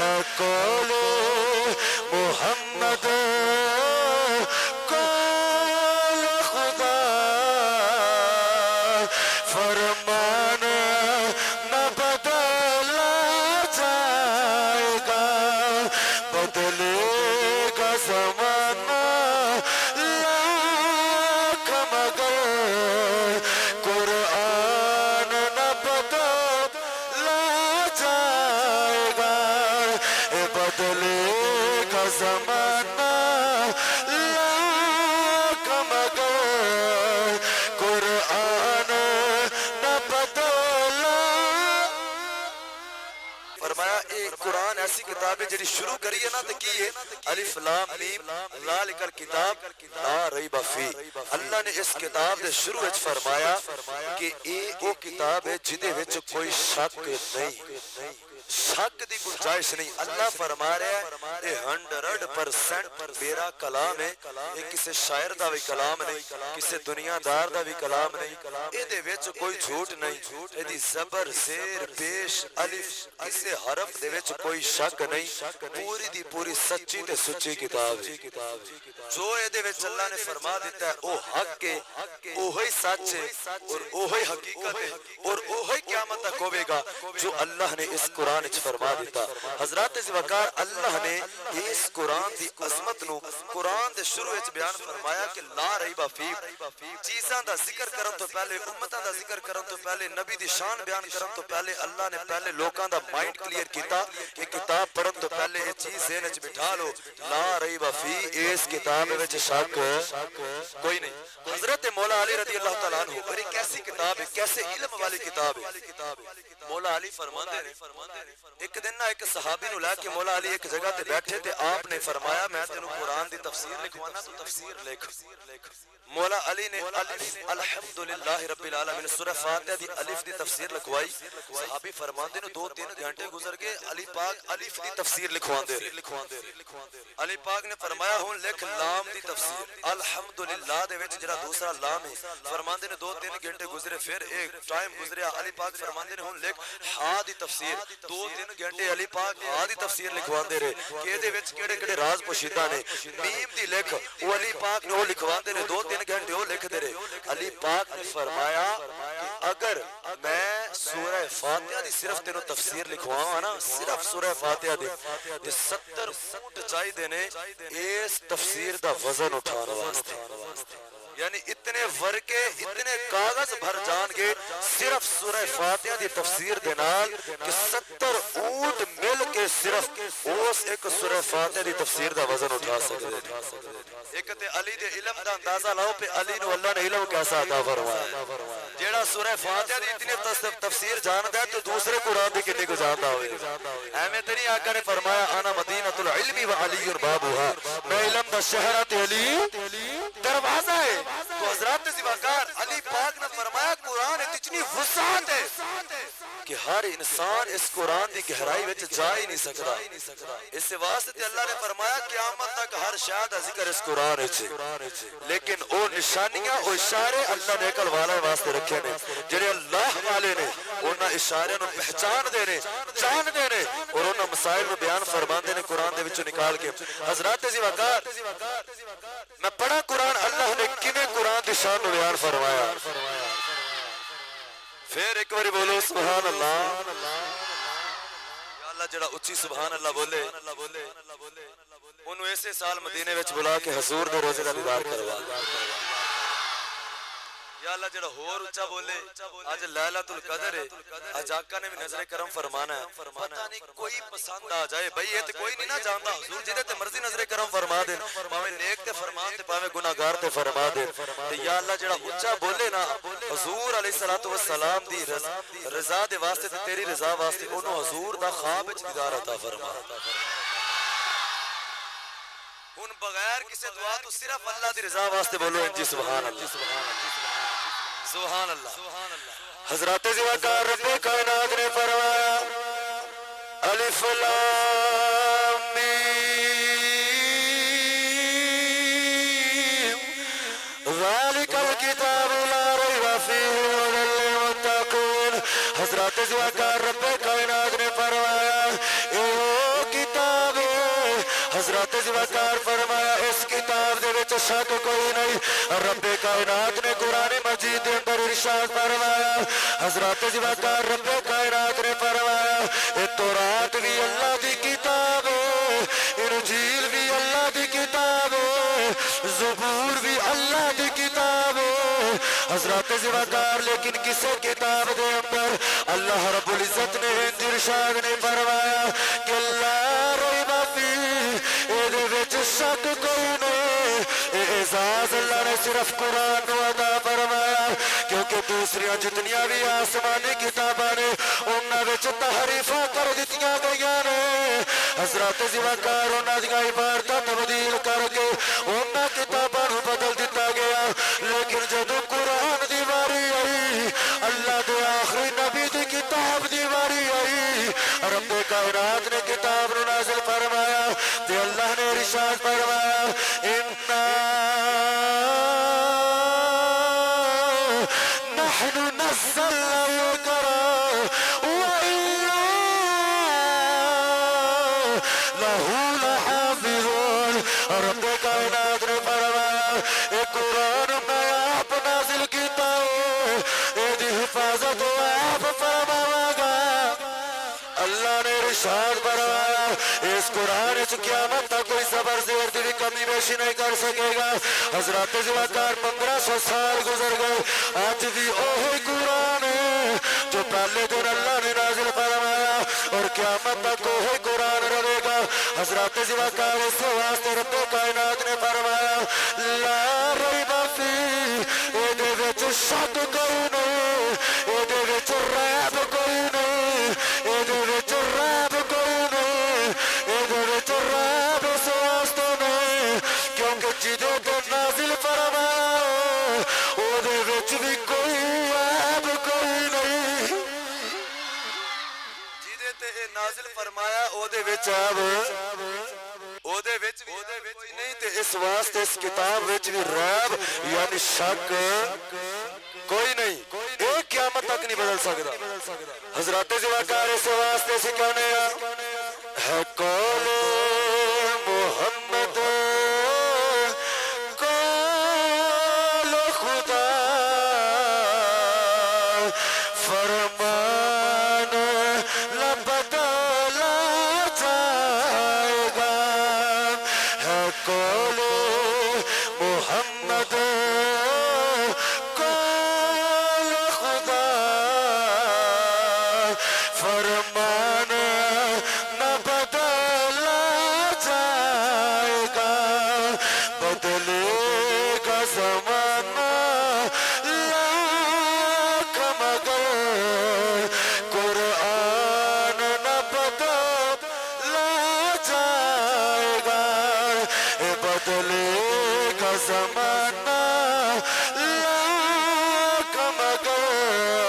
ہے قول محمد قول خدا فرمان نہ بدلا جائے گا بدلے گا زمانہ لاکھ مگر قرآن نہ بدلا جائے گا بدلے گا زمانہ لاکھ مگر قرآن نہ بدلا فرمایا ایک قرآن ایسی کتاب ہے جڑی شروع کری ہے نا تو کی ہے الف لام میم ذالک الکتاب لا ریب فی اللہ نے اس کتاب دے شروع وچ فرمایا کہ وہ کتاب ہے جدے وچ کوئی شک نہیں شک دی گنجائش نہیں اللہ فرما رہا ہے یہ 100% میرا کلام ہے یہ کسی شاعر دا بھی کلام نہیں کسی دنیا دار دا بھی کلام نہیں اے دے وچ کوئی جھوٹ نہیں اے دی زبر زیر پیش الف اسے حرف دے وچ کوئی شک نہیں پوری دی پوری سچی تے سچی کتاب ہے جو اے دے وچ اللہ نے فرما دیتا ہے او حق ہے اوہی سچ ہے اور اوہی حقیقت ہے اور اوہی قیامت تک ہوے گا جو اللہ نے اس قرآن وچ فرما دیتا حضرات وقار اللہ نے اس قرآن دی عظمت نو قرآن دے شروع وچ بیان فرمایا کہ لا ریب فی چیزاں دا ذکر کرن تو پہلے امتاں دا ذکر کرن تو پہلے نبی دی شان بیان کرن تو پہلے اللہ نے پہلے لوکاں دا مائنڈ کلیئر کیتا کہ کتاب پڑھن تو پہلے یہ چیز ذہن وچ بٹھا لو لا ریب فی اس کتاب وچ شک کوئی نہیں حضرت مولا علی رضی اللہ تعالیٰ عنہ اور ایک ایسی کتاب ہے کیسے علم والی کتاب ہے مولا علی فرماندے نے ایک دن نہ ایک صحابی نو لے کے مولا علی ایک جگہ تے بیٹھے تے آپ نے فرمایا میں تینوں قرآن دی تفسیر لکھوانا تو تفسیر لکھ مولا علی نے الف الحمدللہ رب العالمین سورہ فاتحہ دی الف دی تفسیر لکھوائی صحابی فرماندے نے 2-3 گھنٹے گزر گئے علی پاک الف دی تفسیر لکھواندے علی پاک نے فرمایا ہن لکھ لام دی تفسیر الحمدللہ دے وچ جڑا دوسرا لام ہے فرماندے نے 2-3 گھنٹے گزرے پھر ایک ٹائم گزریا علی پاک فرماندے نے ہن لکھ ہا دی تفسیر 2-3 گھنٹے علی پاک ہا دی تفسیر لکھواندے رہے کہ دے وچ کیڑے راز پوشیدہ نے میم دی لکھ وہ علی پاک نے وہ لکھواندے نے 2-3 گھنٹے وہ لکھ دے رہے علی پاک نے فرمایا کہ اگر میں سورہ فاتحہ دی صرف تینوں تفسیر لکھواؤں نا صرف سورہ فاتحہ دی 70 فوٹ چاہی دینے اس تفسیر دا وزن اٹھانا واسطے یعنی اتنے ورکے اتنے کاغذ بھر جان گے صرف سورہ فاتحہ دی تفسیر دینال کہ 70 اونٹ مل کے صرف اس ایک سورہ فاتحہ دی تفسیر دا وزن اٹھا سکتے ایک تے علی دے علم دا اندازہ لاؤ پہ علی نو اللہ نے علم کیسا عطا فرمایا جیڑا سورہ فاتحہ دی اتنی تفسیر جاندا ہے تو دوسرے قرآن دی کتنی کو جاندا ہوئے احمد تنی آقا نے فرمایا انا مدینۃ العلم و علی بابها میں علم دا شہر علی دروازہ ہے تو حضرات زیباکار علی پاک نے فرمایا قرآن اتنی وسعت ہے کہ ہر انسان اس قرآن دی گہرائی وچ جا ہی نہیں سکتا اس واسطے اللہ نے فرمایا قیامت تک ہر شے دا ذکر اس قرآن وچ لیکن او نشانیاں او اشارے اللہ نے عقل والے واسطے رکھے نے جڑے اللہ والے نے انہاں اشارے نو پہچان دے نے جان دے نے اور انہاں مسائل نو بیان فرماندے نے قرآن دے وچوں نکال کے حضرات زیباکار میں پڑھا قرآن اللہ نے کنے قرآن دی شان نو بیان فرمایا پھر ایک باری بولو سبحان اللہ یا اللہ جڑا اچھی سبحان اللہ بولے انہوں ایسے سال مدینے وچ بلا کے حضور دے روزے دا دیدار کروا یا اللہ جڑا ہور اچھا بولے آج لیلۃ القدر ہے آج آقا نے بھی نظر کرم فرمانا ہے پتہ نہیں کوئی پسند آ جائے بھئی یہ تے کوئی نہیں نہ جانتا حضور جدے تے مرضی نظر کرم فرما دے پاویں نیک تے فرمان تے پاویں گناہگار تے فرما دے تے یا اللہ جڑا اچھا بولے نا حضور علیہ الصلوۃ والسلام دی رضا دے واسطے تے تیری رضا واسطے انہوں حضور دا خواب وچ دیدار عطا فرما ان بغیر کسی دعا تو صرف اللہ دی رضا واسطے بولو انجی سبحان اللہ سبحان اللہ حضرات زیباکار رب کائنات نے فرمایا الف لام میم ذالک الکتاب لا ریب فیہ ھدی للمتقین حضرات زیباکار رب کائنات نے فرمایا حضرت ذوالفقار فرمایا اس کتاب دے وچ شک کوئی نہیں رب کائنات نے قرآن مجید دے اندر ارشاد فرمایا حضرت ذوالفقار رب کائنات نے فرمایا اے تورات بھی اللہ دی کتاب ہے انجیل بھی اللہ دی کتاب ہے زبور بھی اللہ دی کتاب ہے حضرت ذوالفقار لیکن کسے کتاب دے اندر اللہ رب العزت نے ارشاد نے فرمایا کہ لا ریب فیہ اے دے وچ شک کوئی نہیں اے اعزاز اللہ نے صرف قرآن کو عطا فرمایا کیونکہ دوسریاں جتنیاں بھی آسمانی کتاباں نے انہاں وچ تحریفاں کر دتیاں گئیاں نے حضرت ذوالفقار انہاں دیاں عبارتاں تبدیل کر کے انہاں کتاباں نوں بدل دتا گیا لیکن جدوں قرآن دی واری آئی اللہ دے آخری نبی دی کتاب دی واری آئی رب کائنات نے کتاب نو نازل فرمایا تے اللہ نے ارشاد فرمایا انا نحن نزلنا الذکر وإنا لہ لحافظون رب کائنات نے فرمایا اے قرآن میں آپ نازل کیتا ہوں اے دی حفاظت آپ فرماواں گا اللہ نے ارشاد فرمایا اس قرآن سے قیامت تک کوئی صبر زیر دی بھی کمی بیشی نہیں کر سکے گا حضرت ذوالفقار 1500 سال گزر گئے آج بھی اوہی قرآن ہے جو پہلے دن اللہ نے نازل فرمایا اور قیامت تک اوہی قرآن رہے گا حضرت ذوالفقار اس واسطے رب کائنات نے فرمایا لا ریب فیہ اے دے وچ شک کوئی نہیں اے دے وچ ریب کوئی نہیں اے دے وچ ریب کوئی نہیں اے دے وچ ریب اس واسطے نہیں کیونکہ جدوں تو نازل فرمایا او دے وچ بھی کوئی ریب کوئی نہیں جدے تے نازل فرمایا او دے وچ او دے وچ کوئی نہیں تے اس واسطے اس کتاب وچ بھی ریب یعنی شک کوئی نہیں ایک قیامت تک نہیں بدل سکتا حضرت ذوالفقار اس واسطے سکھانے ہے قول محمد قول خدا فرمان بدلا جائے گا ہے قول محمد قول خدا فرمان نہ بدلا جائے گا بدلے گا زمانہ لاکھ مگر قرآن نہ بدلا جائے گا بدلے گا زمانہ لاکھ مگر